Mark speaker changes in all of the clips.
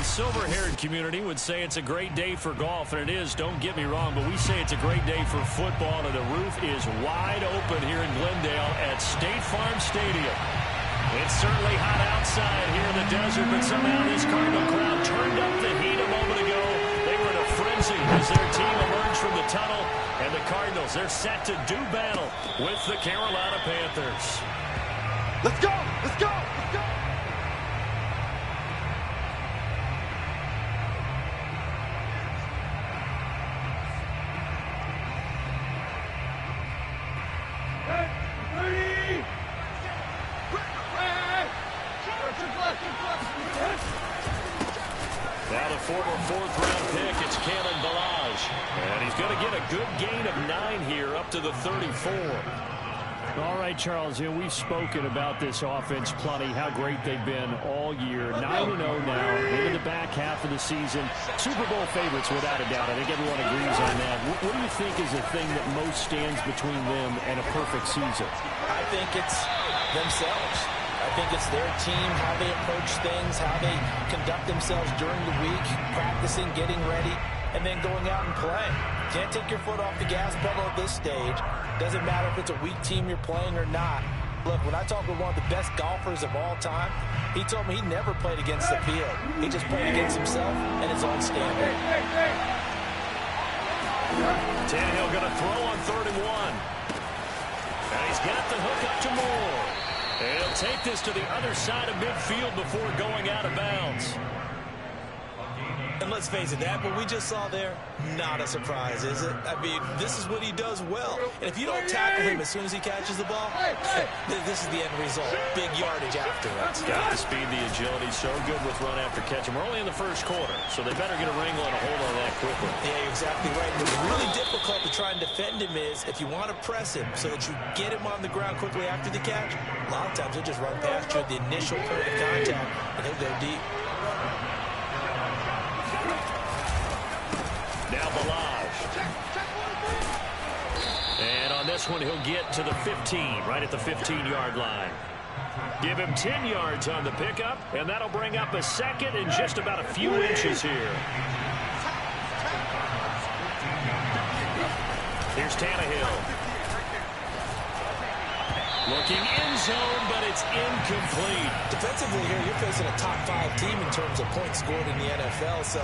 Speaker 1: silver-haired community would say it's a great day for golf, and it is, don't get me wrong, but we say it's a great day for football, and the roof is wide open here in Glendale at State Farm Stadium. It's certainly hot outside here in the desert, but somehow this Cardinal crowd turned up the heat a moment ago. They were in a frenzy as their team emerged from the tunnel, and the Cardinals, they're set to do battle with the Carolina Panthers.
Speaker 2: Let's go! Let's go! Let's go!
Speaker 1: Now the former fourth-round pick, it's Kalen Ballage. And he's going to get a good gain of 9 here up to the 34.
Speaker 3: All right, Charles, we've spoken about this offense plenty, how great they've been all year. 9-0 now, into the back half of the season. Super Bowl favorites, without a doubt. I think everyone agrees on that. What do you think is the thing that most stands between them and a perfect season?
Speaker 4: I think it's themselves. I think it's their team, how they approach things, how they conduct themselves during the week, practicing, getting ready, and then going out and playing. Can't take your foot off the gas pedal at this stage. Doesn't matter if it's a weak team you're playing or not. Look, when I talk with one of the best golfers of all time, he told me he never played against the field. He just played against himself and his own standard.
Speaker 1: Tannehill going to throw on 3rd and 1. And he's got the hook up to Moore. And he'll take this to the other side of midfield before going out of bounds.
Speaker 4: And let's face it, that what we just saw there, not a surprise, is it? I mean, this is what he does well. And if you don't tackle him as soon as he catches the ball, this is the end result. Big yardage afterwards.
Speaker 1: Got the speed, the agility, so good with run after catch. And we're only in the first quarter, so they better get a wrangle and a hold on that quickly.
Speaker 4: Yeah, you're exactly right. What's really difficult to try and defend him is if you want to press him so that you get him on the ground quickly after the catch, a lot of times he'll just run past you at the initial point of contact, and he'll go deep.
Speaker 1: Now Ballage. And on this one, he'll get to the 15, right at the 15-yard line. Give him 10 yards on the pickup, and that'll bring up a second in just about a few inches here. Here's Tannehill. Looking in zone, but it's incomplete.
Speaker 4: Defensively here, you're facing a top 5 team in terms of points scored in the NFL, so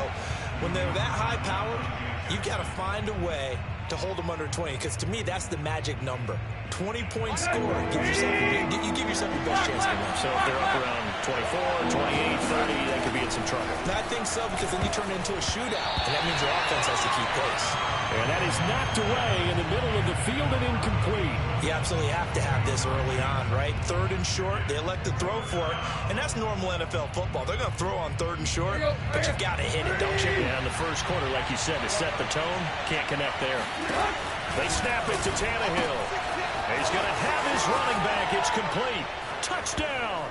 Speaker 4: when they're that high-powered, you've got to find a way to hold them under 20, because to me, that's the magic number. 20-point score. You give yourself your best chance to win.
Speaker 1: So if they're up around 24, 28, 30, they could be in some trouble.
Speaker 4: I think so, because then you turn it into a shootout, and that means your offense has to keep pace.
Speaker 3: And that is knocked away in the middle of the field and incomplete.
Speaker 4: You absolutely have to have this early on, right? 3rd and short, they elect to throw for it, and that's normal NFL football. They're going to throw on 3rd and short, but you've got to hit it, don't you?
Speaker 1: Yeah, in the first quarter, like you said, to set the tone, can't connect there. They snap it to Tannehill. He's going to have his running back. It's complete. Touchdown.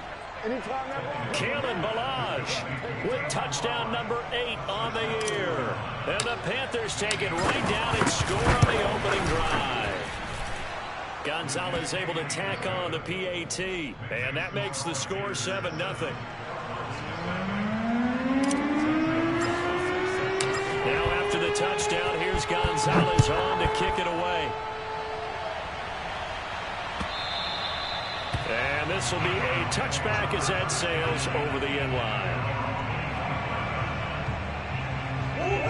Speaker 1: Kalen Ballage with touchdown number 8 on the year. And the Panthers take it right down and score on the opening drive. Gonzalez able to tack on the PAT. And that makes the score 7-0. Now after the touchdown, here's Gonzalez on to kick it away. And this will be a touchback as that sails over the end line.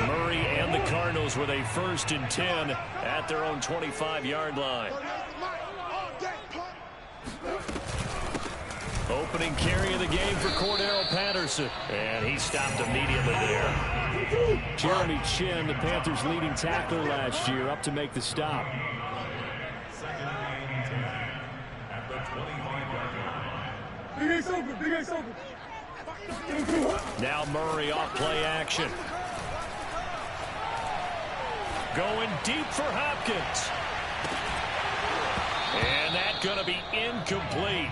Speaker 1: Murray and the Cardinals with a 1st and 10 at their own 25-yard line. Opening carry of the game for Cordero Patterson. And he stopped immediately there.
Speaker 3: Jeremy Chin, the Panthers' leading tackler last year, up to make the stop.
Speaker 1: Now Murray off play action. Going deep for Hopkins. And that's going to be incomplete.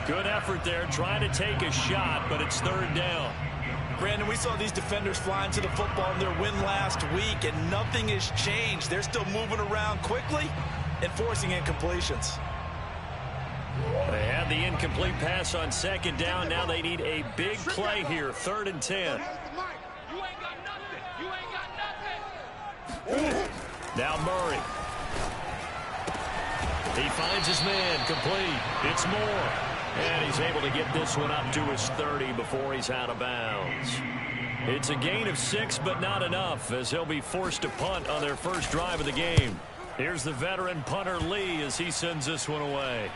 Speaker 1: Good effort there, trying to take a shot, but it's 3rd down.
Speaker 4: Brandon, we saw these defenders flying to the football in their win last week, and nothing has changed. They're still moving around quickly and forcing incompletions.
Speaker 1: They had
Speaker 3: had the incomplete pass on second down. Now they need a big play here. 3rd and 10. Now Murray. He finds his man, complete. It's Moore. And he's able to get this one up to his 30 before he's out of bounds. It's a gain of 6, but not enough, as they'll be forced to punt on their first drive of the game. Here's the veteran punter Lee as he sends this one away.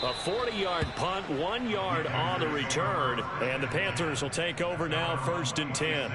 Speaker 3: A 40-yard punt, 1 yard on the return, and the Panthers will take over now, 1st and 10.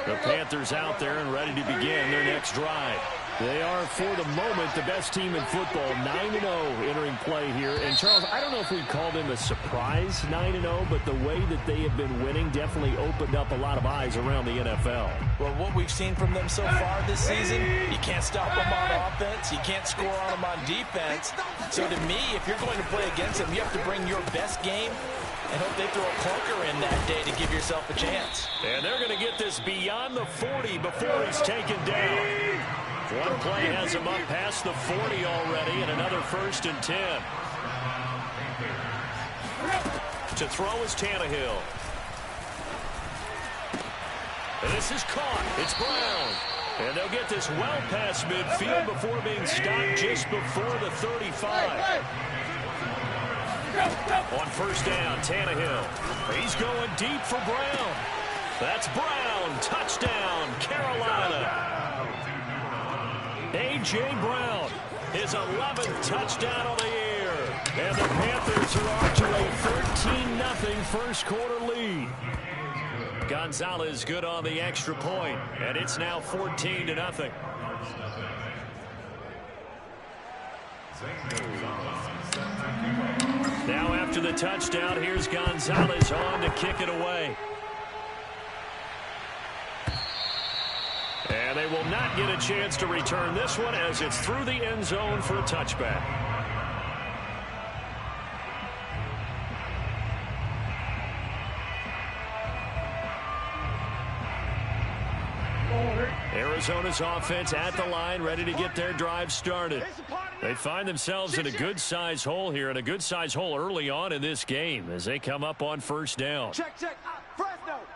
Speaker 3: The Panthers out there and ready to begin their next drive. They are, for the moment, the best team in football, 9-0 entering play here. And, Charles, I don't know if we'd call them a surprise 9-0, but the way that they have been winning definitely opened up a lot of eyes around the NFL.
Speaker 4: Well, what we've seen from them so far this season, you can't stop them on offense. You can't score on them on defense. So, to me, if you're going to play against them, you have to bring your best game and hope they throw a clunker in that day to give yourself a chance.
Speaker 3: And they're going to get this beyond the 40 before he's taken down. One play has him up past the 40 already, and another 1st and 10. To throw is Tannehill. And this is caught. It's Brown. And they'll get this well past midfield before being stopped just before the 35. On 1st down, Tannehill. He's going deep for Brown. That's Brown. Touchdown, Carolina. A.J. Brown, his 11th touchdown on the year. And the Panthers are off to a 13-0 first quarter lead. Gonzalez good on the extra point, and it's now 14-0. Now after the touchdown, here's Gonzalez on to kick it away. And they will not get a chance to return this one as it's through the end zone for a touchback. Arizona's offense at the line, ready to get their drive started. They find themselves in a good-sized hole here, and a good-sized hole early on in this game as they come up on 1st down.
Speaker 2: Check. Fresno.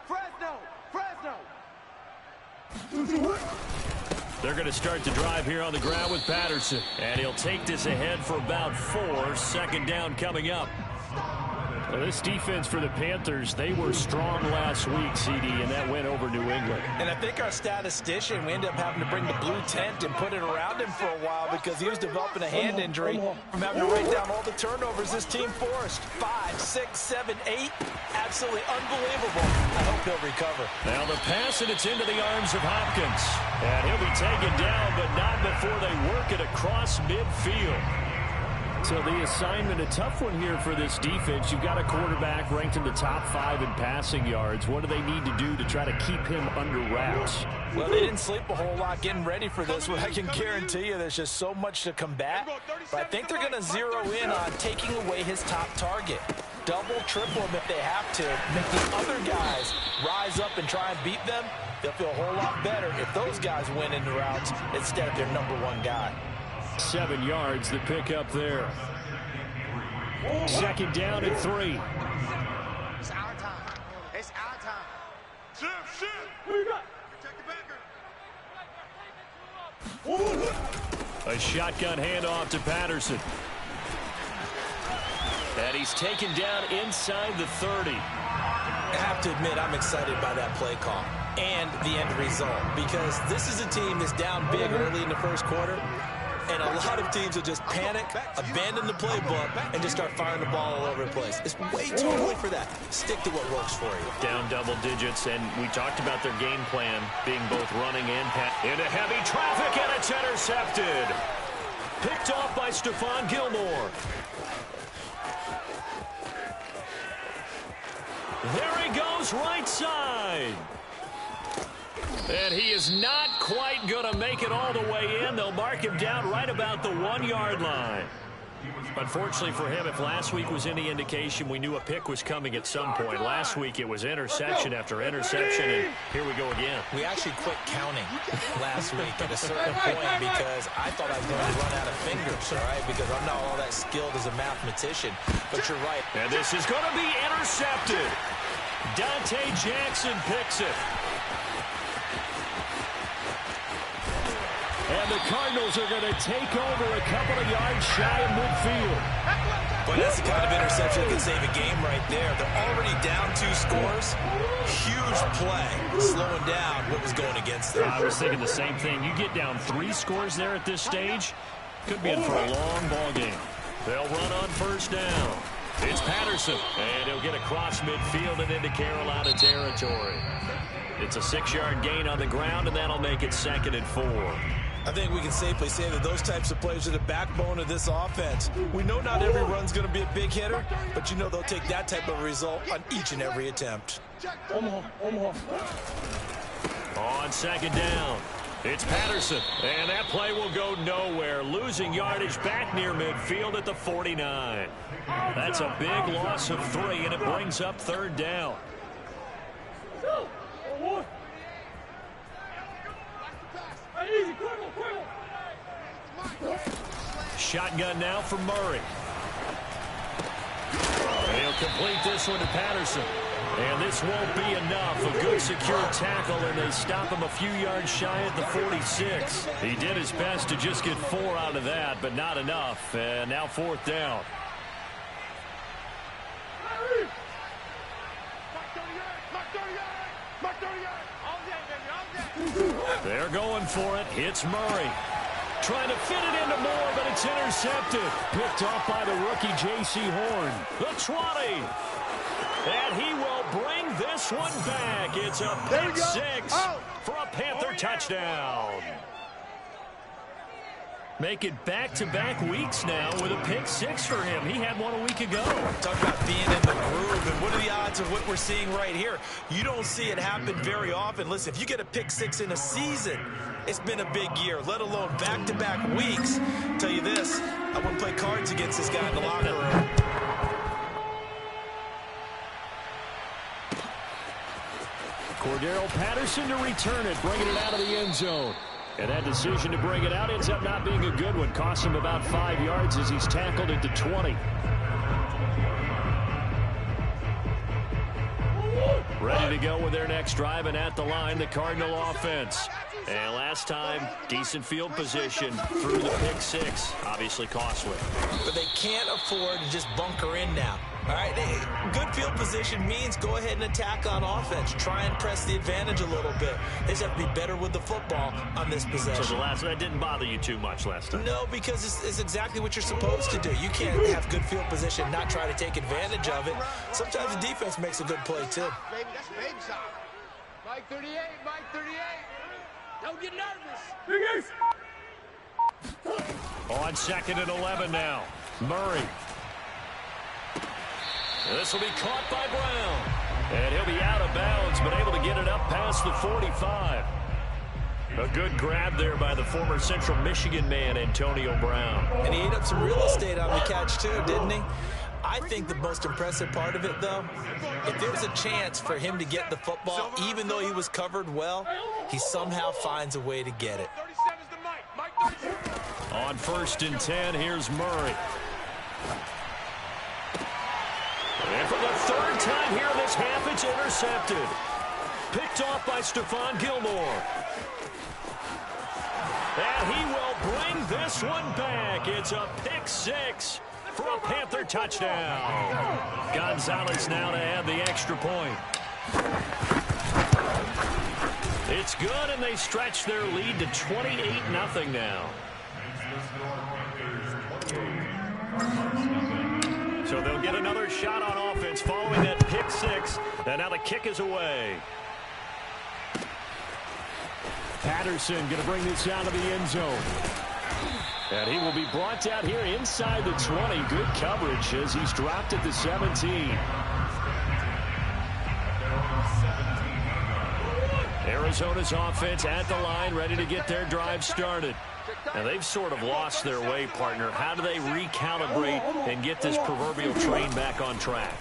Speaker 3: They're going to start the drive here on the ground with Patterson. And he'll take this ahead for about 4. 2nd down coming up. Well, this defense for the Panthers, they were strong last week, CD, and that went over New England.
Speaker 4: And I think our statistician, we ended up having to bring the blue tent and put it around him for a while because he was developing a hand injury from having to write down all the turnovers this team forced. 5, 6, 7, 8. Absolutely unbelievable. I hope he'll recover.
Speaker 3: Now the pass, and it's into the arms of Hopkins. And he'll be taken down, but not before they work it across midfield. So the assignment, a tough one here for this defense. You've got a quarterback ranked in the top 5 in passing yards. What do they need to do to try to keep him under wraps?
Speaker 4: Well, they didn't sleep a whole lot getting ready for this one. I can guarantee you there's just so much to combat. But I think they're going to zero in on taking away his top target. Double, triple him if they have to. Make the other guys rise up and try and beat them. They'll feel a whole lot better if those guys win in the routes instead of their #1 guy.
Speaker 3: 7 yards, the pick up there. 2nd down and 3.
Speaker 2: It's our time. It's our time. Shift.
Speaker 5: Who you got?
Speaker 2: Protect the backer.
Speaker 3: A shotgun handoff to Patterson. And he's taken down inside the 30.
Speaker 4: I have to admit, I'm excited by that play call and the end result because this is a team that's down big early in the first quarter. And a lot of teams will just panic, abandon the playbook, and just start firing the ball all over the place. It's way too early for that. Stick to what works for you.
Speaker 3: Down double digits, and we talked about their game plan being both running and pass. Into heavy traffic, and it's intercepted. Picked off by Stephon Gilmore. There he goes, right side. And he is not quite going to make it all the way in. They'll mark him down right about the 1 yard line. Unfortunately for him, if last week was any indication, we knew a pick was coming at some point. Last week it was interception after interception, and here we go again.
Speaker 4: We actually quit counting last week at a certain point because I thought I was going to run out of fingers, all right, because I'm not all that skilled as a mathematician. But you're right.
Speaker 3: And this is going to be intercepted. Dante Jackson picks it. And the Cardinals are going to take over a couple of yards shy of midfield.
Speaker 4: But that's the kind of interception that can save a game right there. They're already down 2 scores. Huge play, slowing down what was going against them.
Speaker 3: I was thinking the same thing. You get down 3 scores there at this stage, could be in for a long ball game. They'll run on first down. It's Patterson, and he'll get across midfield and into Carolina territory. It's a 6-yard gain on the ground, and that'll make it 2nd and 4.
Speaker 4: I think we can safely say that those types of plays are the backbone of this offense. We know not every run's going to be a big hitter, but you know they'll take that type of result on each and every attempt.
Speaker 3: On 2nd down, it's Patterson, and that play will go nowhere, losing yardage back near midfield at the 49. That's a big loss of 3, and it brings up 3rd down. Shotgun now for Murray. He'll complete this one to Patterson. And this won't be enough. A good secure tackle, and they stop him a few yards shy at the 46. He did his best to just get 4 out of that, but not enough. And now 4th down. They're going for it. It's Murray. Trying to fit it into Moore, but it's intercepted. Picked off by the rookie J.C. Horn. The 20. And he will bring this one back. It's a pick 6 for a Panther touchdown. Make it back-to-back weeks now with a pick 6 for him. He had one a week ago.
Speaker 4: Talk about being in the groove, and what are the odds of what we're seeing right here? You don't see it happen very often. Listen, if you get a pick 6 in a season, it's been a big year, let alone back-to-back weeks. I'll tell you this, I wouldn't play cards against this guy in the locker room.
Speaker 3: Cordero Patterson to return it, bringing it out of the end zone. And that decision to bring it out ends up not being a good one. Costs him about 5 yards as he's tackled at the 20. Ready to go with their next drive, and at the line, the Cardinal offense. And last time, decent field position through the pick 6. Obviously costly.
Speaker 4: But they can't afford to just bunker in now. All right, good field position means go ahead and attack on offense. Try and press the advantage a little bit. They just have to be better with the football on this possession.
Speaker 3: So that didn't bother you too much last time?
Speaker 4: No, because it's exactly what you're supposed to do. You can't have good field position, not try to take advantage of it. Sometimes the defense makes a good play, too.
Speaker 2: That's big time. Mike 38, Mike 38. Don't get nervous.
Speaker 3: On 2nd and 11 now. Murray. This will be caught by Brown. And he'll be out of bounds, but able to get it up past the 45. A good grab there by the former Central Michigan man, Antonio Brown.
Speaker 4: And he ate up some real estate on the catch, too, didn't he? I think the most impressive part of it, though, if there's a chance for him to get the football, even though he was covered well, he somehow finds a way to get it.
Speaker 3: On 1st and 10, here's Murray. And for the 3rd time here in this half, it's intercepted. Picked off by Stephon Gilmore. And he will bring this one back. It's a pick 6 for a Panther touchdown. Gonzalez now to add the extra point. It's good, and they stretch their lead to 28-0 now. So they'll get another shot on offense following that pick 6. And now the kick is away. Patterson going to bring this out of the end zone. And he will be brought down here inside the 20. Good coverage as he's dropped at the 17. Arizona's offense at the line, ready to get their drive started. Now, they've sort of lost their way, partner. How do they recalibrate and get this proverbial train back on track?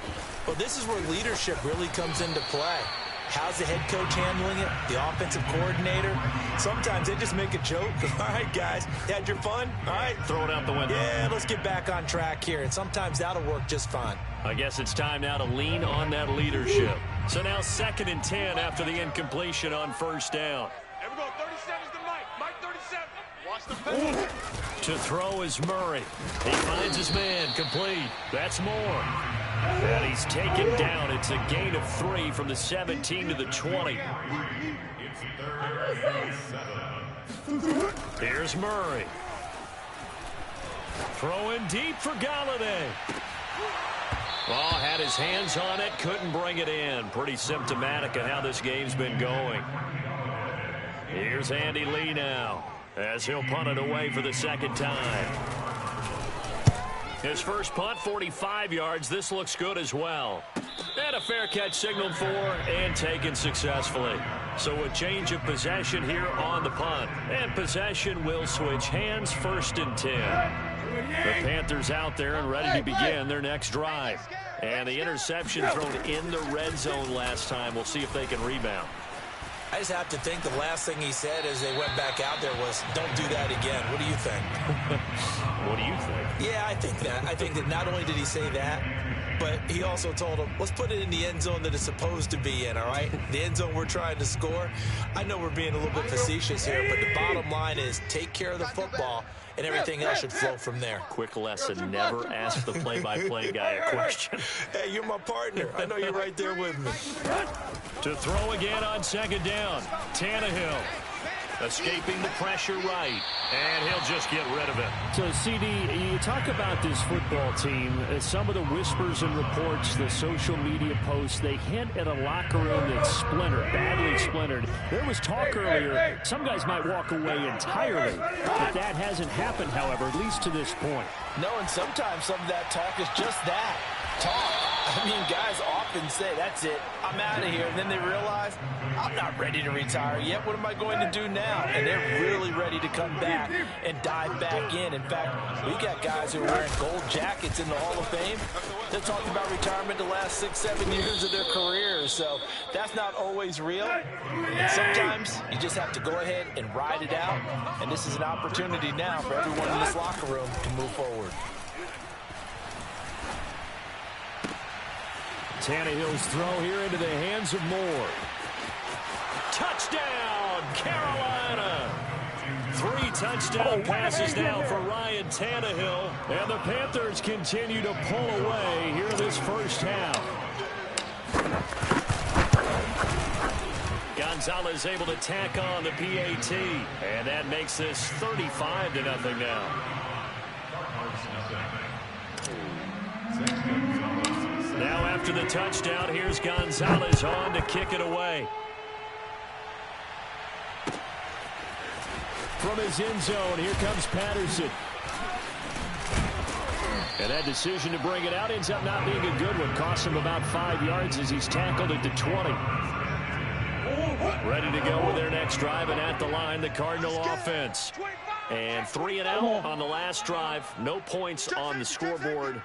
Speaker 4: Well, this is where leadership really comes into play. How's the head coach handling it? The offensive coordinator? Sometimes they just make a joke. All right, guys, had your fun? All right.
Speaker 3: Throw it out the window.
Speaker 4: Yeah, let's get back on track here. And sometimes that'll work just fine.
Speaker 3: I guess it's time now to lean on that leadership. So now 2nd and 10 after the incompletion on first down.
Speaker 2: Here we go, 37's the Mike. Mike 37. Watch the pass.
Speaker 3: To throw is Murray. He finds his man, complete. That's Moore. And he's taken down. It's a gain of 3 from the 17 to the 20. Here's Murray. Throwing deep for Galladay. Oh, had his hands on it, couldn't bring it in. Pretty symptomatic of how this game's been going. Here's Andy Lee now, as he'll punt it away for the second time. His first punt, 45 yards. This looks good as well. And a fair catch signaled for and taken successfully. So a change of possession here on the punt. And possession will switch hands, 1st and 10. The Panthers out there and ready to begin their next drive. And the interception thrown in the red zone last time. We'll see if they can rebound.
Speaker 4: I just have to think the last thing he said as they went back out there was, don't do that again. What do you think?
Speaker 3: What do you think?
Speaker 4: Yeah, I think that. I think that not only did he say that, but he also told him, let's put it in the end zone that it's supposed to be in, all right? The end zone we're trying to score. I know we're being a little bit facetious here, but the bottom line is take care of the football, and everything else should flow from there.
Speaker 3: Quick lesson, never ask the play-by-play guy a question.
Speaker 4: Hey, you're my partner. I know you're right there with me.
Speaker 3: To throw again on 2nd down, Tannehill. Escaping the pressure right, and he'll just get rid of it. So, CD, you talk about this football team, some of the whispers and reports, the social media posts, they hint at a locker room that's splintered, badly splintered. There was talk earlier, some guys might walk away entirely, but that hasn't happened, however, at least to this point.
Speaker 4: No, and sometimes some of that talk is just that, talk. I mean, guys often say, that's it, I'm out of here. And then they realize, I'm not ready to retire yet. What am I going to do now? And they're really ready to come back and dive back in. In fact, we got guys who are wearing gold jackets in the Hall of Fame. They're talking about retirement the last 6, 7 years of their careers. So that's not always real. And sometimes you just have to go ahead and ride it out. And this is an opportunity now for everyone in this locker room to move forward.
Speaker 3: Tannehill's throw here into the hands of Moore. Touchdown, Carolina! 3 touchdown passes now for Ryan Tannehill. And the Panthers continue to pull away here in this first half. Gonzalez able to tack on the PAT. And that makes this 35-0 now. Now after the touchdown, here's Gonzalez on to kick it away. From his end zone, here comes Patterson. And that decision to bring it out ends up not being a good one. Costs him about 5 yards as he's tackled at the 20. Ready to go with their next drive, and at the line, the Cardinal offense. And 3 and out on the last drive. No points on the scoreboard.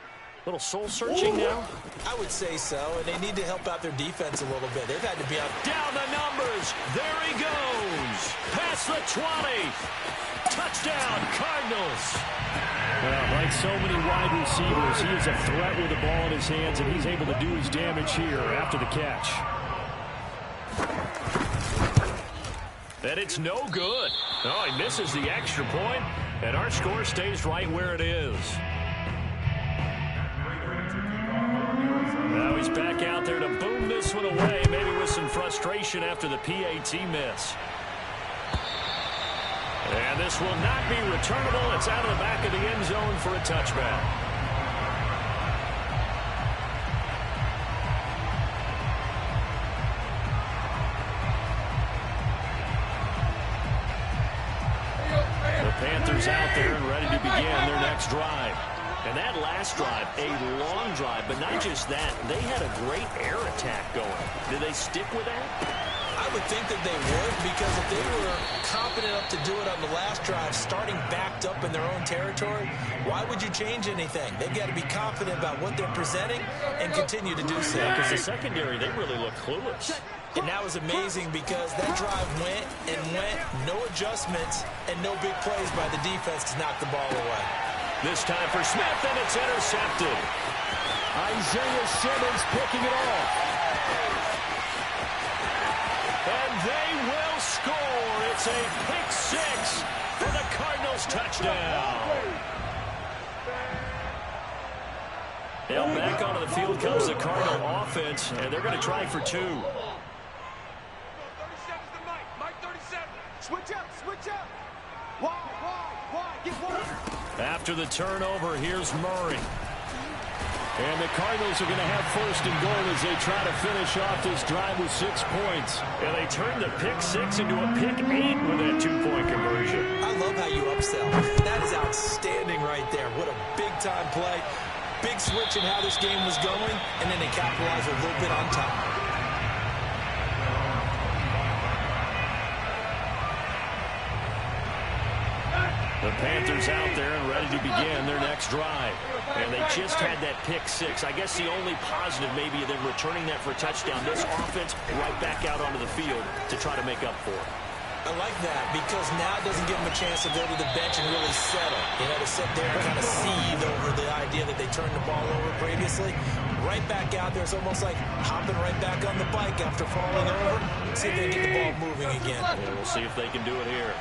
Speaker 3: Little soul-searching now?
Speaker 4: I would say so, and they need to help out their defense a little bit. They've had to be on.
Speaker 3: Down the numbers. There he goes. Past the 20. Touchdown, Cardinals. Well, like so many wide receivers, he is a threat with the ball in his hands, and he's able to do his damage here after the catch. And it's no good. Oh, he misses the extra point, and our score stays right where it is. Now he's back out there to boom this one away, maybe with some frustration after the PAT miss. And this will not be returnable. It's out of the back of the end zone for a touchback. The Panthers out there and ready to begin their next drive. And that last drive, a long drive, but not just that. They had a great air attack going. Did they stick with that?
Speaker 4: I would think that they would, because if they were confident enough to do it on the last drive, starting backed up in their own territory, why would you change anything? They've got to be confident about what they're presenting and continue to do so.
Speaker 3: Because the secondary, they really look clueless.
Speaker 4: And that was amazing because that drive went and went, no adjustments, and no big plays by the defense to knock the ball away.
Speaker 1: This time for Smith, and it's intercepted.
Speaker 3: Isaiah Simmons picking it off.
Speaker 1: And they will score. It's a pick six for the Cardinals touchdown. Now back onto the field comes the Cardinal offense, and they're going to try for two.
Speaker 2: 37's the Mike 37. Switch up. Wide, get one.
Speaker 1: After the turnover, here's Murray.
Speaker 3: And the Cardinals are going to have first and goal as they try to finish off this drive with 6 points.
Speaker 1: And they turn the pick six into a pick 8 with that 2-point conversion.
Speaker 4: I love how you upsell. That is outstanding right there. What a big-time play. Big switch in how this game was going, and then they capitalize a little bit on top.
Speaker 1: The Panthers out there and ready to begin their next drive. And they just had that pick six. I guess the only positive maybe of them returning that for a touchdown. This offense right back out onto the field to try to make up for it.
Speaker 4: I like that because now it doesn't give them a chance to go to the bench and really settle. They had to sit there and kind of seethe over the idea that they turned the ball over previously. Right back out there. It's almost like hopping right back on the bike after falling over. See if they can get the ball moving again.
Speaker 1: Yeah, we'll see if they can do it here.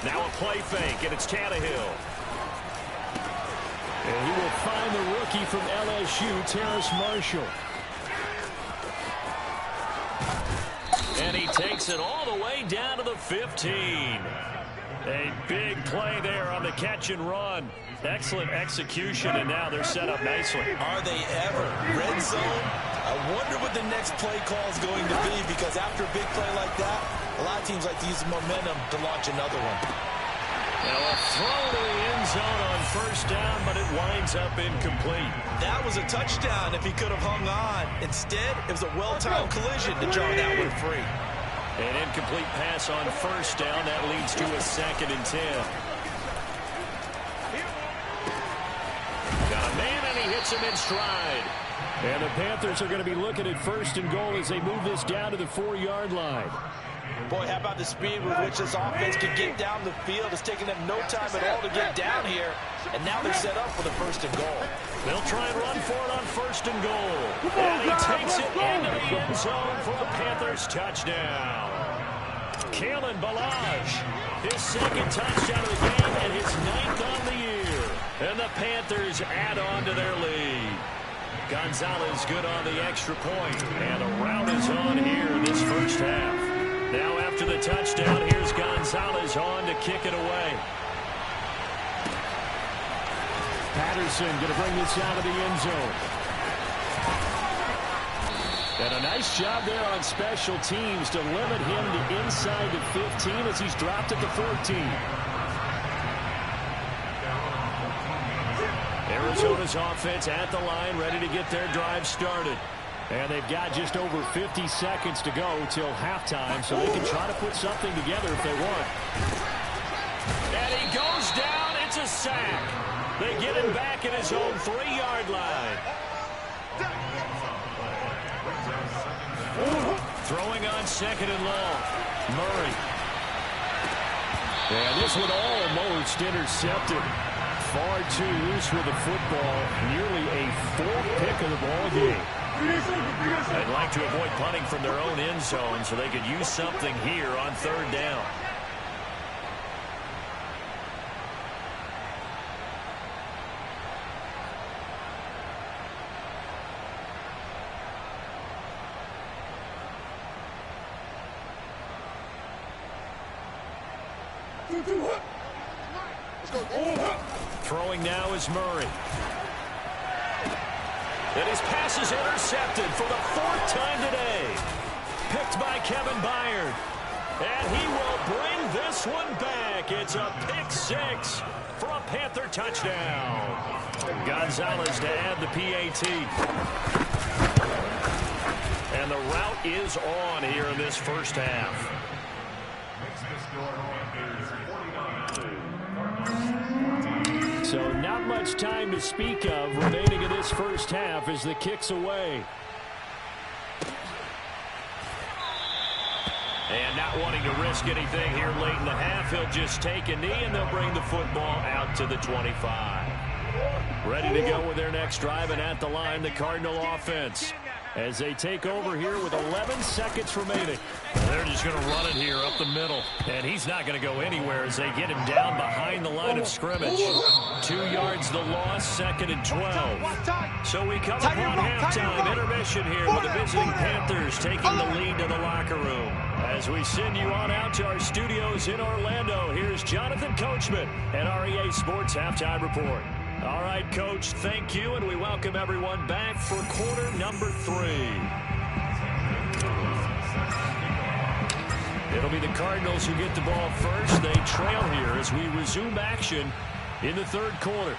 Speaker 1: Now a play fake, and it's Tannehill.
Speaker 3: And he will find the rookie from LSU, Terrace Marshall.
Speaker 1: And he takes it all the way down to the 15. A big play there on the catch and run. Excellent execution, and now they're set up nicely.
Speaker 4: Are they ever? Red zone? I wonder what the next play call is going to be, because after a big play like that, a lot of teams like to use the momentum to launch another one.
Speaker 1: Now a throw to the end zone on first down, but it winds up incomplete.
Speaker 4: That was a touchdown if he could have hung on. Instead, it was a well-timed collision to draw that one free.
Speaker 1: An incomplete pass on first down. That leads to a 2nd and 10. Got a man, and he hits him in stride.
Speaker 3: And the Panthers are going to be looking at first and goal as they move this down to the 4-yard line.
Speaker 4: Boy, how about the speed with which this offense can get down the field? It's taking them no time at all to get down here. And now they're set up for the first and goal.
Speaker 1: They'll try and run for it on first and goal. And he takes it into the end zone for a Panthers touchdown. Kalen Ballage, his 2nd touchdown of the game and his 9th on the year. And the Panthers add on to their lead. Gonzalez good on the extra point. And the route is on here in this first half. Now after the touchdown, here's Gonzalez on to kick it away.
Speaker 3: Patterson going to bring this out of the end zone. And a nice job there on special teams to limit him to inside the 15 as he's dropped at the 14.
Speaker 1: Arizona's offense at the line, ready to get their drive started.
Speaker 3: And they've got just over 50 seconds to go till halftime, so they can try to put something together if they want.
Speaker 1: And he goes down. It's a sack. They get him back at his own 3-yard line. Throwing on 2nd and long. Murray.
Speaker 3: And this one almost intercepted. Far too loose with the football. Nearly a 4th pick of the ball game.
Speaker 1: They'd like to avoid punting from their own end zone so they could use something here on 3rd down. Throwing now is Murray. And his pass is intercepted for the 4th time today. Picked by Kevin Byard. And he will bring this one back. It's a pick 6 for a Panther touchdown. Gonzalez to add the PAT. And the route is on here in this first half.
Speaker 3: So not much time to speak of remaining in this first half as the kick's away.
Speaker 1: And not wanting to risk anything here late in the half, he'll just take a knee and they'll bring the football out to the 25. Ready to go with their next drive, and at the line, the Cardinal offense as they take over here with 11 seconds remaining. They're just going to run it here up the middle, and he's not going to go anywhere as they get him down behind the line of scrimmage. 2 yards the loss, 2nd and 12. So we come upon halftime intermission here with the visiting Panthers taking the lead to the locker room. As we send you on out to our studios in Orlando, here's Jonathan Coachman at REA Sports Halftime Report. All right, Coach, thank you, and we welcome everyone back for quarter number 3. It'll be the Cardinals who get the ball first. They trail here as we resume action in the 3rd quarter.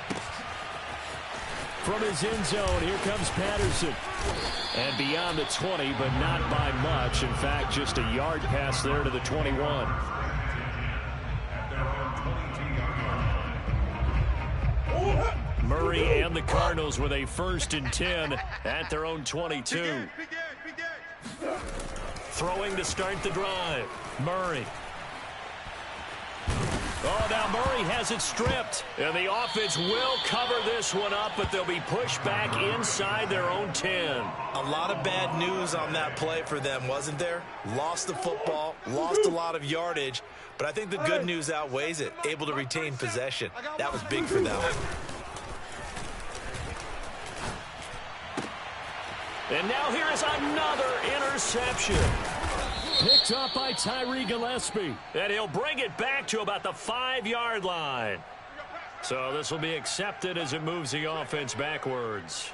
Speaker 3: From his end zone, here comes Patterson. And beyond the 20, but not by much. In fact, just a yard pass there to the 21.
Speaker 1: Murray and the Cardinals with a 1st and 10 at their own 22. Throwing to start the drive. Murray. Oh, now Murray has it stripped. And the offense will cover this one up, but they'll be pushed back inside their own 10.
Speaker 4: A lot of bad news on that play for them, wasn't there? Lost the football, lost a lot of yardage, but I think the good news outweighs it. Able to retain possession. That was big for them.
Speaker 1: And now here is another interception.
Speaker 3: Picked up by Tyree Gillespie.
Speaker 1: And he'll bring it back to about the 5-yard line. So this will be accepted as it moves the offense backwards.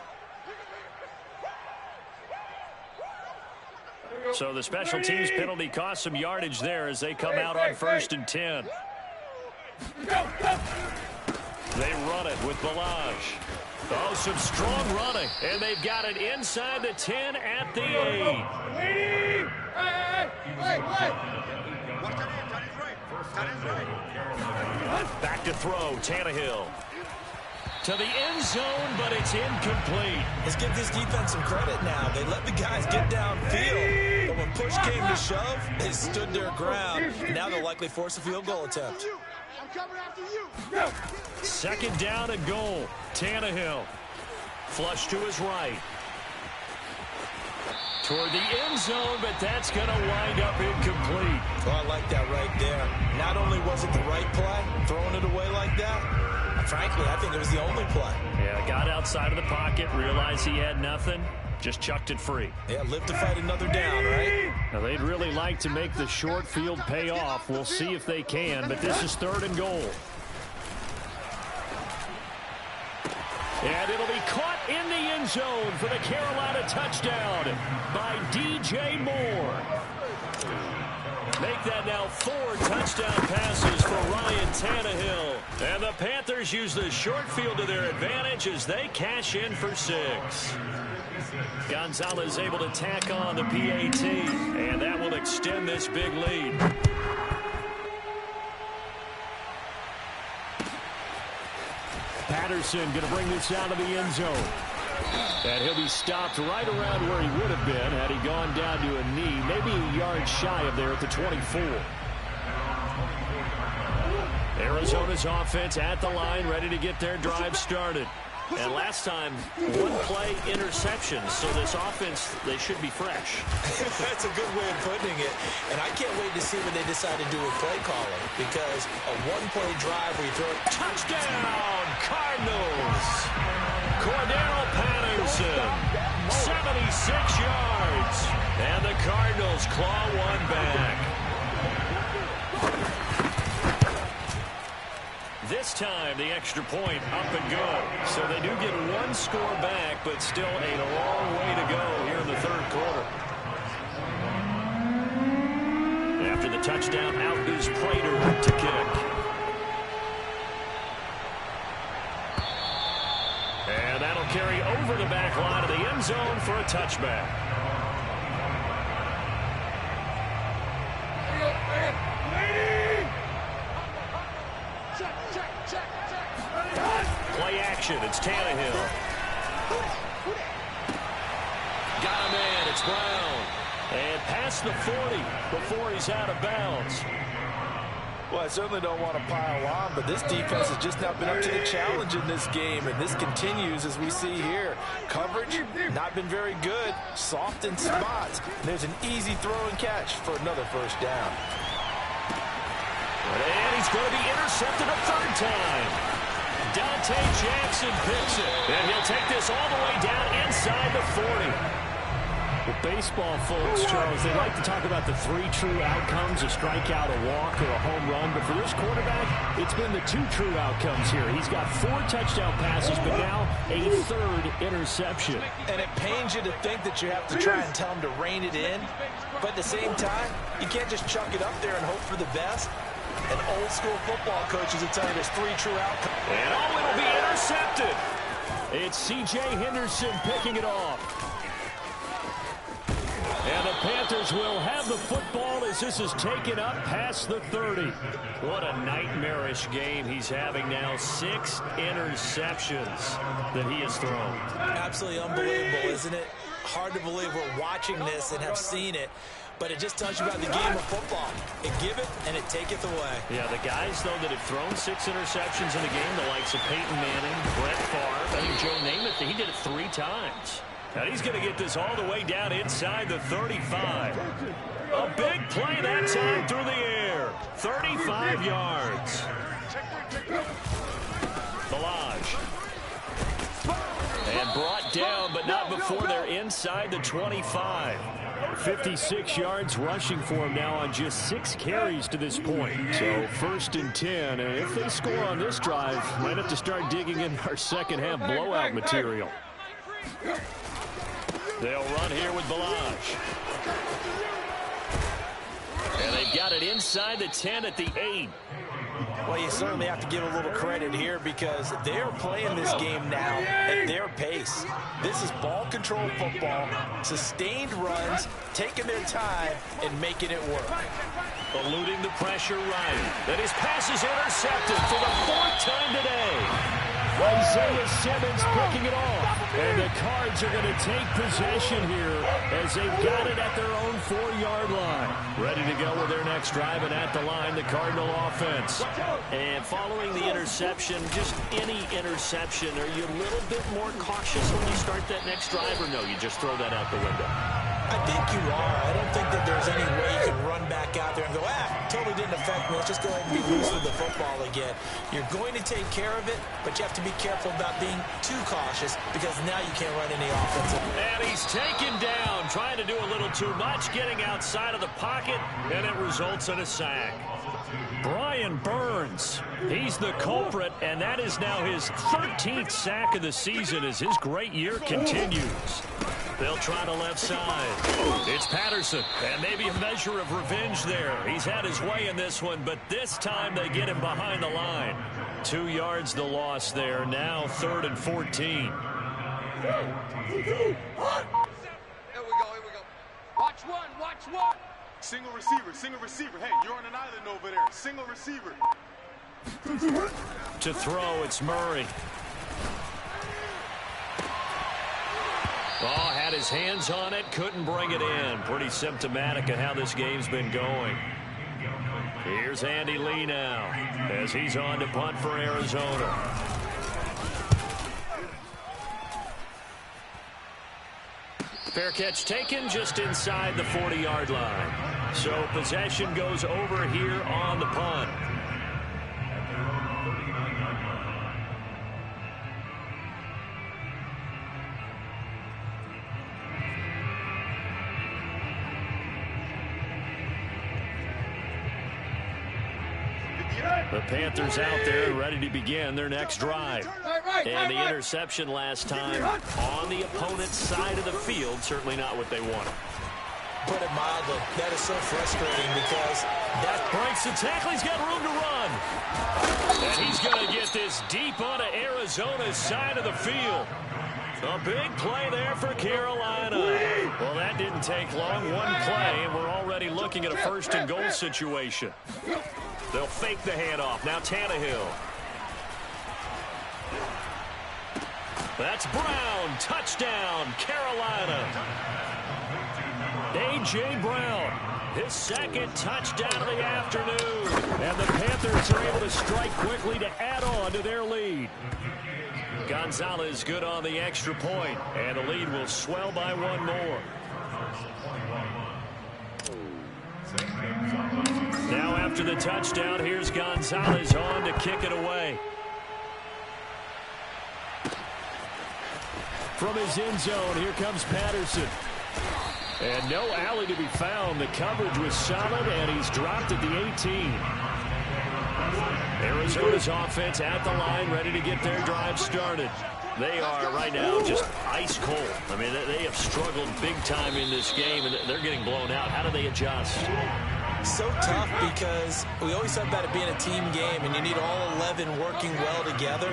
Speaker 1: So the special teams penalty cost some yardage there as they come out on 1st and 10. They run it with Balaj. Oh, some strong running. And they've got it inside the 10 at the 8. Back to throw, Tannehill. To the end zone, but it's incomplete.
Speaker 4: Let's give this defense some credit now. They let the guys get downfield, but when push came to shove, they stood their ground. And now they'll likely force a field goal attempt.
Speaker 2: I'm coming after you.
Speaker 1: 2nd down and goal. Tannehill. Flush to his right. Toward the end zone, but that's going to wind up incomplete.
Speaker 4: Oh, I like that right there. Not only was it the right play, throwing it away like that, frankly, I think it was the only play.
Speaker 1: Yeah, got outside of the pocket, realized he had nothing, just chucked it free.
Speaker 4: Yeah, live to fight another down, right?
Speaker 3: Now, they'd really like to make the short field pay off. We'll see if they can, but this is 3rd and goal. And it'll be caught in the end zone for the Carolina touchdown by DJ Moore. Make that now 4 touchdown passes for Ryan Tannehill. And the Panthers use the short field to their advantage as they cash in for 6. Gonzalez able to tack on the PAT, and that will extend this big lead. Patterson going to bring this out of the end zone. And he'll be stopped right around where he would have been had he gone down to a knee, maybe a yard shy of there at the 24. Arizona's offense at the line, ready to get their drive started.
Speaker 1: And last time, 1-play interception. So this offense, they should be fresh.
Speaker 4: That's a good way of putting it. And I can't wait to see what they decide to do with play calling. Because a 1-play drive where you throw it.
Speaker 1: Touchdown, Cardinals. Cordero Patterson, 76 yards. And the Cardinals claw one back. This time, the extra point up and good. So they do get 1 score back, but still a long way to go here in the 3rd quarter. After the touchdown, out is Prater to kick. And that'll carry over the back line of the end zone for a touchback. interception. It's Tannehill. Got a man. It's Brown. And past the 40 before he's out of bounds.
Speaker 4: Well, I certainly don't want to pile on, but this defense has just not been up to the challenge in this game, and this continues as we see here. Coverage, not been very good, soft in spots. There's an easy throw and catch for another first down.
Speaker 1: And he's going to be intercepted a third time. Dante Jackson picks it, and he'll take this all the way down inside the 40.
Speaker 3: Well, baseball folks, Charles, they like to talk about the 3 true outcomes, a strikeout, a walk, or a home run. But for this quarterback, it's been the 2 true outcomes here. He's got 4 touchdown passes, but now a 3rd interception.
Speaker 4: And it pains you to think that you have to try and tell him to rein it in. But at the same time, you can't just chuck it up there and hope for the best. And old school football coaches will tell you there's 3 true outcomes.
Speaker 1: And it'll be intercepted.
Speaker 3: It's C.J. Henderson picking it off. And the Panthers will have the football as this is taken up past the 30.
Speaker 1: What a nightmarish game he's having now. 6 interceptions that he has thrown.
Speaker 4: Absolutely unbelievable, isn't it? Hard to believe we're watching this and have seen it. But it just tells you about the game of football. It give it and it taketh away.
Speaker 1: Yeah, the guys, though, that have thrown 6 interceptions in a game, the likes of Peyton Manning, Brett Favre, I think Joe Namath, he did it 3 times. And he's going to get this all the way down inside the 35. A big play that time through the air. 35 yards. Balaj. And brought down, but not before they're inside the 25.
Speaker 3: 56 yards rushing for him now on just 6 carries to this point. So 1st and 10. And if they score on this drive, might have to start digging in our second half blowout material.
Speaker 1: They'll run here with Balaj. And they've got it inside the 10 at the 8.
Speaker 4: Well, you certainly have to give a little credit here because they're playing this game now at their pace. This is ball control football, sustained runs, taking their time and making it work.
Speaker 1: Eluding the pressure right. And his pass is intercepted for the 4th time today.
Speaker 3: Isaiah Simmons picking it off. And the Cards are going to take possession here as they've got it at their own 4-yard line.
Speaker 1: Ready to go with their next drive, and at the line, the Cardinal offense. And following the interception, just any interception, are you a little bit more cautious when you start that next drive, or no, you just throw that out the window?
Speaker 4: I think you are. I don't think that there's any way you can run back out there and go, totally didn't affect me. Let's just go ahead and be loose with the football again. You're going to take care of it, but you have to be careful about being too cautious because now you can't run any offensive.
Speaker 1: And he's taken down, trying to do a little too much, getting outside of the pocket, and it results in a sack.
Speaker 3: Brian Burns, he's the culprit, and that is now his 13th sack of the season as his great year continues.
Speaker 1: They'll try the left side. It's Patterson, and maybe a measure of revenge there. He's had his way in this one, but this time they get him behind the line. 2 yards the loss there. Now 3rd and 14.
Speaker 2: Here we go. Watch one.
Speaker 5: Single receiver. Hey, you're on an island over there. Single receiver.
Speaker 1: To throw, it's Murray. Oh, had his hands on it, couldn't bring it in. Pretty symptomatic of how this game's been going. Here's Andy Lee now as he's on to punt for Arizona. Fair catch taken just inside the 40-yard line. So possession goes over here on the punt. The Panthers out there ready to begin their next drive. And the interception last time on the opponent's side of the field, certainly not what they wanted.
Speaker 4: Put it mildly, that is so frustrating because that
Speaker 1: breaks the tackle. He's got room to run. And he's going to get this deep onto Arizona's side of the field. A big play there for Carolina. Well, that didn't take long. One play, and we're already looking at a 1st and goal situation. They'll fake the handoff. Now Tannehill.
Speaker 3: That's Brown. Touchdown, Carolina. A.J. Brown, his second touchdown of the afternoon. And the Panthers are able to strike quickly to add on to their lead. Gonzalez good on the extra point, and the lead will swell by one more. Now after the touchdown, here's Gonzalez on to kick it away. From his end zone, here comes Patterson. And no alley to be found. The coverage was solid, and he's dropped at the 18. Arizona's offense at the line, ready to get their drive started. They are right now just ice cold. I mean, they have struggled big time in this game, and they're getting blown out. How do they adjust?
Speaker 4: So tough because we always talk about it being a team game and you need all 11 working well together.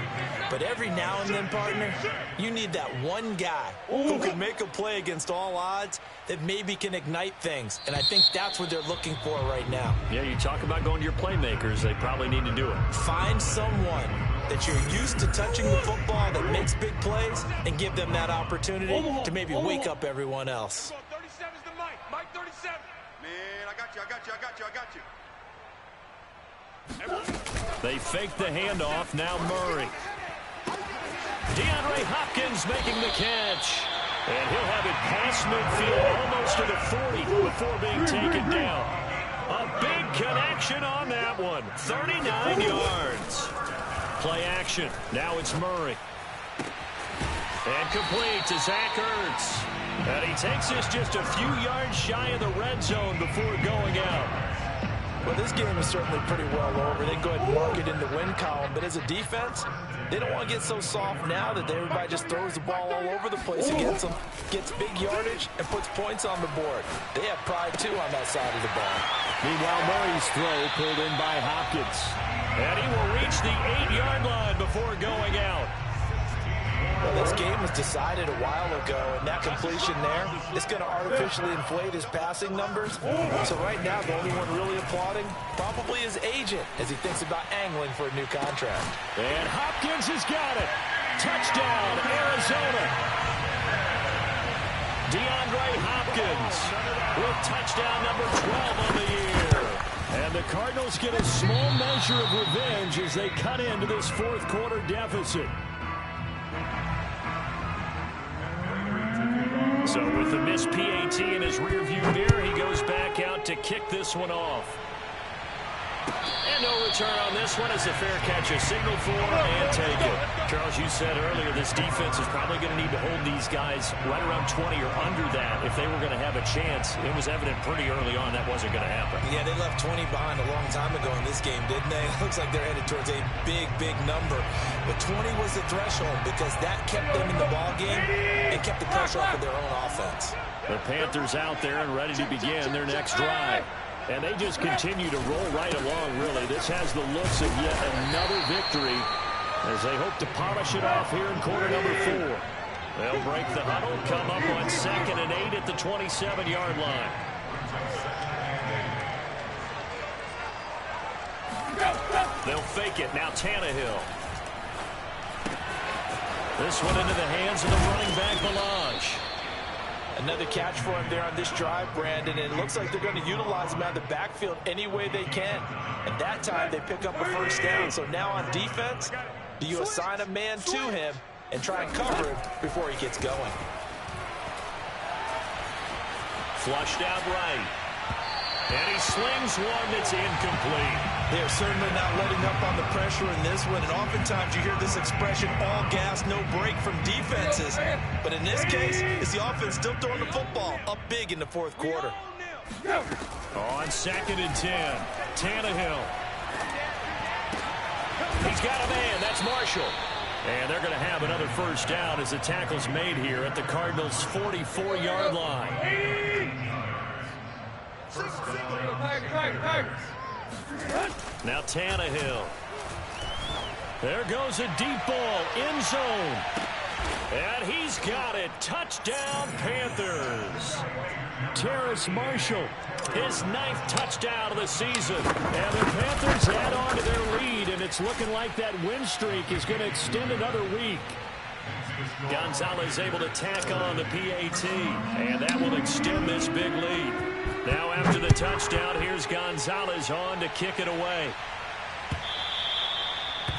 Speaker 4: But every now and then, partner, you need that one guy who can make a play against all odds that maybe can ignite things. And I think that's what they're looking for right now.
Speaker 3: Yeah, you talk about going to your playmakers. They probably need to do it.
Speaker 4: Find someone that you're used to touching the football that makes big plays and give them that opportunity to maybe wake up everyone else.
Speaker 2: 37's the Mike. Mike 37.
Speaker 5: Man, I got you.
Speaker 3: They fake the handoff. Now Murray. DeAndre Hopkins making the catch. And he'll have it past midfield almost to the 40 before being taken down. A big connection on that one. 39 yards. Play action. Now it's Murray. And complete to Zach Ertz. And he takes this just a few yards shy of the red zone before going out.
Speaker 4: Well, this game is certainly pretty well over. They go ahead and mark it in the win column. But as a defense, they don't want to get so soft now that everybody just throws the ball all over the place against them, gets big yardage, and puts points on the board. They have pride, too, on that side of the ball.
Speaker 3: Meanwhile, Murray's throw pulled in by Hopkins. And he will reach the 8-yard line before going out.
Speaker 4: Well, this game was decided a while ago, and that completion there is going to artificially inflate his passing numbers. So right now, the only one really applauding probably his agent as he thinks about angling for a new contract.
Speaker 3: And Hopkins has got it. Touchdown, Arizona. DeAndre Hopkins with touchdown number 12 on the year. And the Cardinals get a small measure of revenge as they cut into this fourth quarter deficit. So with the missed PAT in his rearview mirror, he goes back out to kick this one off. And no return on this one as a fair catch, a signal for and take it. Charles, you said earlier this defense is probably going to need to hold these guys right around 20 or under that if they were going to have a chance. It was evident pretty early on that wasn't going to happen.
Speaker 4: Yeah, they left 20 behind a long time ago in this game, didn't they? It looks like they're headed towards a big, big number. But 20 was the threshold because that kept them in the ball game and kept the pressure off of their own offense.
Speaker 3: The Panthers out there and ready to begin their next drive. And they just continue to roll right along, really. This has the looks of yet another victory as they hope to polish it off here in quarter number 4. They'll break the huddle, come up on 2nd and 8 at the 27-yard line. They'll fake it. Now Tannehill. This one into the hands of the running back, Melange.
Speaker 4: Another catch for him there on this drive, Brandon, and it looks like they're going to utilize him out of the backfield any way they can. And that time they pick up a first down. So now on defense, do you assign a man to him and try and cover him before he gets going?
Speaker 3: Flushed out right. And he slings one that's incomplete.
Speaker 4: They're certainly not letting up on the pressure in this one. And oftentimes you hear this expression, all gas, no break from defenses. But in this case, it's the offense still throwing the football up big in the fourth quarter.
Speaker 3: On 2nd and 10, Tannehill. He's got a man. That's Marshall. And they're going to have another first down as the tackle's made here at the Cardinals' 44-yard line. Now Tannehill. There goes a deep ball, end zone. And he's got it. Touchdown, Panthers. Terrace Marshall, his 9th touchdown of the season. And the Panthers add on to their lead, and it's looking like that win streak is going to extend another week. Gonzalez able to tack on the PAT, and that will extend this big lead. Now after the touchdown, here's Gonzalez on to kick it away.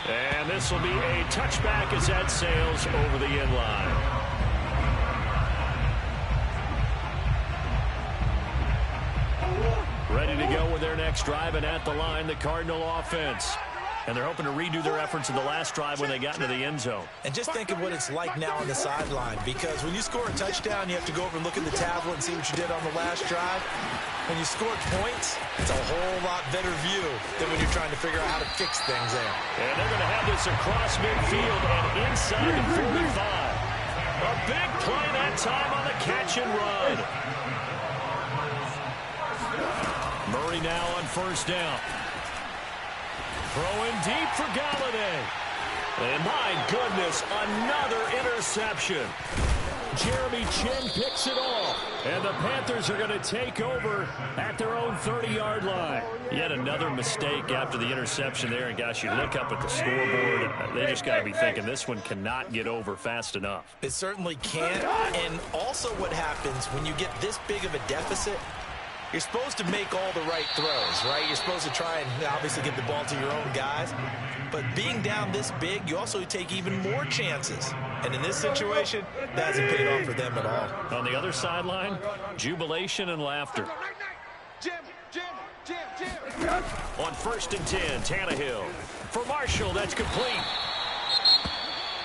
Speaker 3: And this will be a touchback as that sails over the end line. Ready to go with their next drive, and at the line, the Cardinal offense. And they're hoping to redo their efforts in the last drive when they got into the end zone.
Speaker 4: And just think of what it's like now on the sideline, because when you score a touchdown, you have to go over and look at the tablet and see what you did on the last drive. When you score points, it's a whole lot better view than when you're trying to figure out how to fix things there.
Speaker 3: And they're going to have this across midfield and inside the 45. A big play that time on the catch and run. Murray now on first down. Throwing deep for Galladay. And my goodness, another interception. Jeremy Chin picks it off. And the Panthers are going to take over at their own 30-yard line. Yet another mistake after the interception there. And gosh, you look up at the scoreboard, and they just got to be thinking this one cannot get over fast enough.
Speaker 4: It certainly can't. And also what happens when you get this big of a deficit, you're supposed to make all the right throws, right? You're supposed to try and obviously get the ball to your own guys. But being down this big, you also take even more chances. And in this situation, that hasn't paid off for them at all.
Speaker 3: On the other sideline, jubilation and laughter.
Speaker 2: Jim.
Speaker 3: On 1st and 10, Tannehill. For Marshall, that's complete.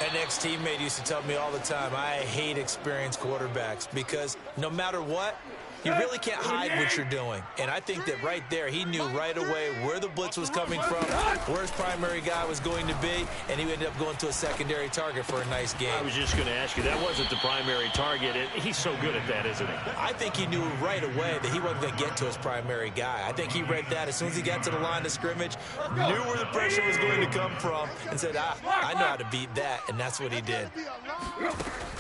Speaker 4: An ex-teammate used to tell me all the time, I hate experienced quarterbacks because no matter what, you really can't hide what you're doing. And I think that right there, he knew right away where the blitz was coming from, where his primary guy was going to be, and he ended up going to a secondary target for a nice game.
Speaker 3: I was just going to ask you, that wasn't the primary target. He's so good at that, isn't he?
Speaker 4: I think he knew right away that he wasn't going to get to his primary guy. I think he read that as soon as he got to the line of scrimmage, knew where the pressure was going to come from, and said, I know how to beat that, and that's what he did.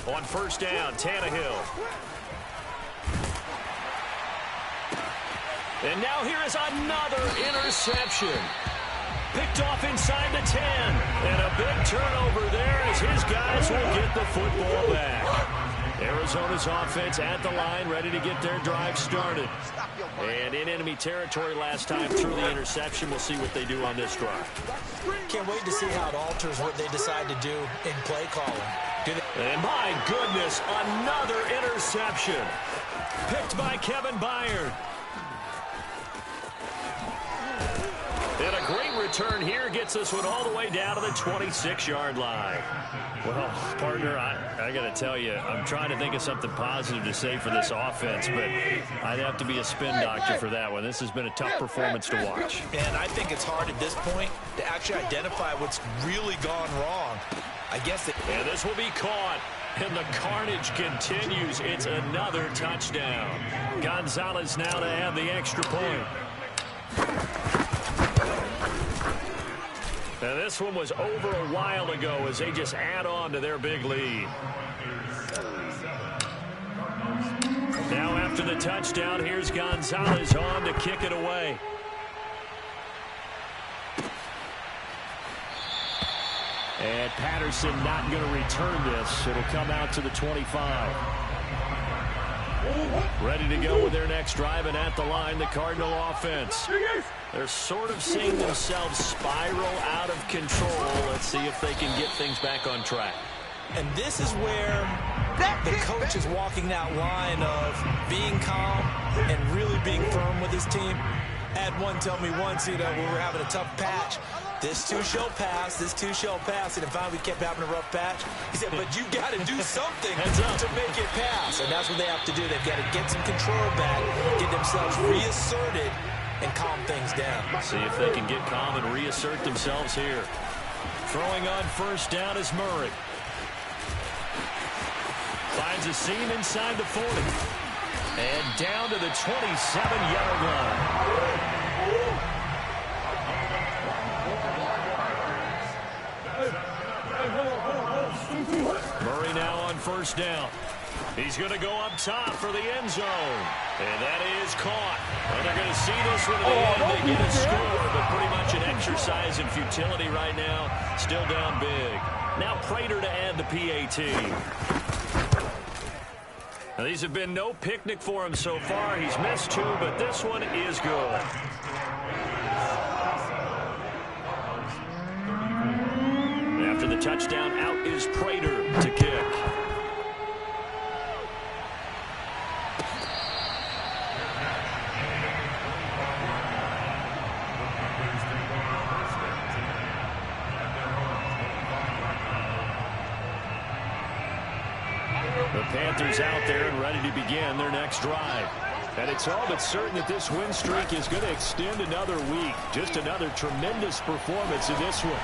Speaker 3: On 1st down, Tannehill. And now here is another interception. Picked off inside the 10. And a big turnover there as his guys will get the football back. Arizona's offense at the line, ready to get their drive started. And in enemy territory last time through the interception. We'll see what they do on this drive.
Speaker 4: Can't wait to see how it alters what they decide to do in play calling.
Speaker 3: And my goodness, another interception. Picked by Kevin Byard. And a great return here gets us one all the way down to the 26-yard line. Well, partner, I got to tell you, I'm trying to think of something positive to say for this offense, but I'd have to be a spin doctor for that one. This has been a tough performance to watch.
Speaker 4: And I think it's hard at this point to actually identify what's really gone wrong. I guess that.
Speaker 3: And this will be caught. And the carnage continues. It's another touchdown. Gonzalez now to have the extra point. And this one was over a while ago as they just add on to their big lead. Now after the touchdown, here's Gonzalez on to kick it away. And Patterson not going to return this. It'll come out to the 25. Ready to go with their next drive, and at the line, the Cardinal offense. They're sort of seeing themselves spiral out of control. Let's see if they can get things back on track.
Speaker 4: And this is where the coach is walking that line of being calm and really being firm with his team. I had one tell me once, when we were having a tough patch, this too shall pass, this too shall pass. And finally we kept having a rough patch. He said, but you got to do something to make it pass. And that's what they have to do. They've got to get some control back, get themselves reasserted, and calm things down.
Speaker 3: See if they can get calm and reassert themselves here. Throwing on first down is Murray. Finds a seam inside the 40. And down to the 27-yard line. Murray now on first down.
Speaker 1: He's going to go up top for the end zone. And that is caught. Well, they're going to see this one at the end. They get a score, but pretty much an exercise in futility right now. Still down big. Now Prater to add the PAT. Now, these have been no picnic for him so far. He's missed 2, but this one is good. After the touchdown, out is Prater to kick. The Panthers out there and ready to begin their next drive. And it's all but certain that this win streak is going to extend another week. Just another tremendous performance in this one.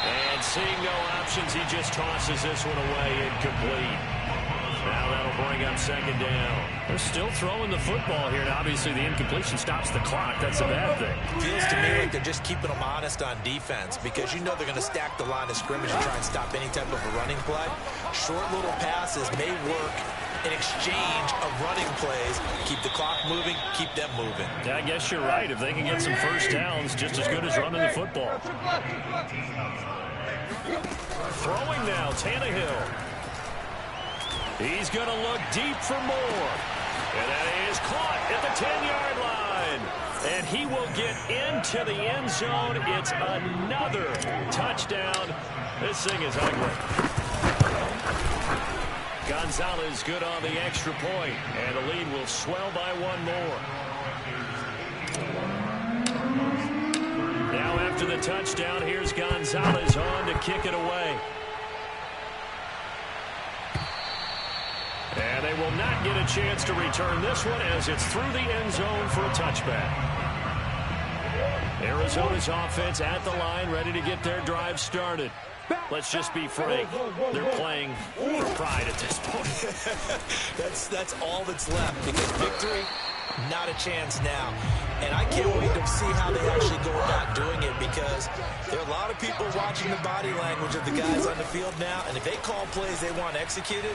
Speaker 1: And seeing no options, he just tosses this one away incomplete. Now that'll bring up second down. They're still throwing the football here, and obviously the incompletion stops the clock. That's a bad thing.
Speaker 4: Feels to me like they're just keeping them honest on defense because you know they're going to stack the line of scrimmage and try and stop any type of a running play. Short little passes may work in exchange of running plays. Keep the clock moving, keep them moving.
Speaker 3: Yeah, I guess you're right. If they can get some first downs, just as good as running the football.
Speaker 1: Throwing now, Tannehill. He's going to look deep for more. And that is caught at the 10-yard line. And he will get into the end zone. It's another touchdown. This thing is ugly. Gonzalez good on the extra point, and the lead will swell by one more. Now after the touchdown, here's Gonzalez on to kick it away. And they will not get a chance to return this one as it's through the end zone for a touchback. Arizona's offense at the line, ready to get their drive started. Let's just be frank. They're playing for pride at this point.
Speaker 4: That's all that's left because victory, not a chance now. And I can't wait to see how they actually go about doing it because there are a lot of people watching the body language of the guys on the field now. And if they call plays they want executed,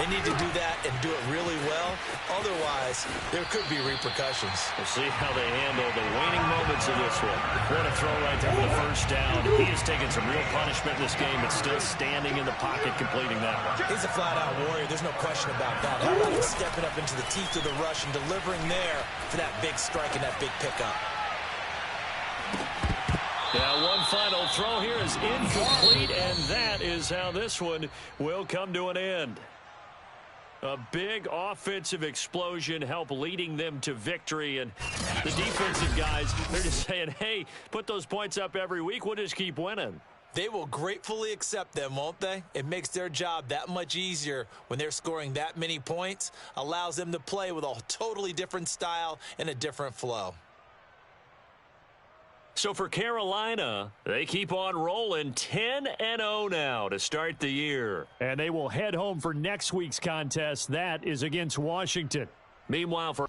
Speaker 4: they need to do that and do it really well. Otherwise, there could be repercussions.
Speaker 1: We'll see how they handle the waning moments of this one. What a throw right there for the first down. He has taken some real punishment in this game, but still standing in the pocket completing that one.
Speaker 4: He's a flat-out warrior. There's no question about that. How about him stepping up into the teeth of the rush and delivering there for that big strike and that big pickup.
Speaker 1: Now one final throw here is incomplete, and that is how this one will come to an end. A big offensive explosion helped leading them to victory, and the defensive guys, they're just saying, hey, put those points up every week, we'll just keep winning.
Speaker 4: They will gratefully accept them, won't they? It makes their job that much easier when they're scoring that many points, allows them to play with a totally different style and a different flow.
Speaker 1: So for Carolina, they keep on rolling 10-0 now to start the year.
Speaker 3: And they will head home for next week's contest. That is against Washington.
Speaker 1: Meanwhile, for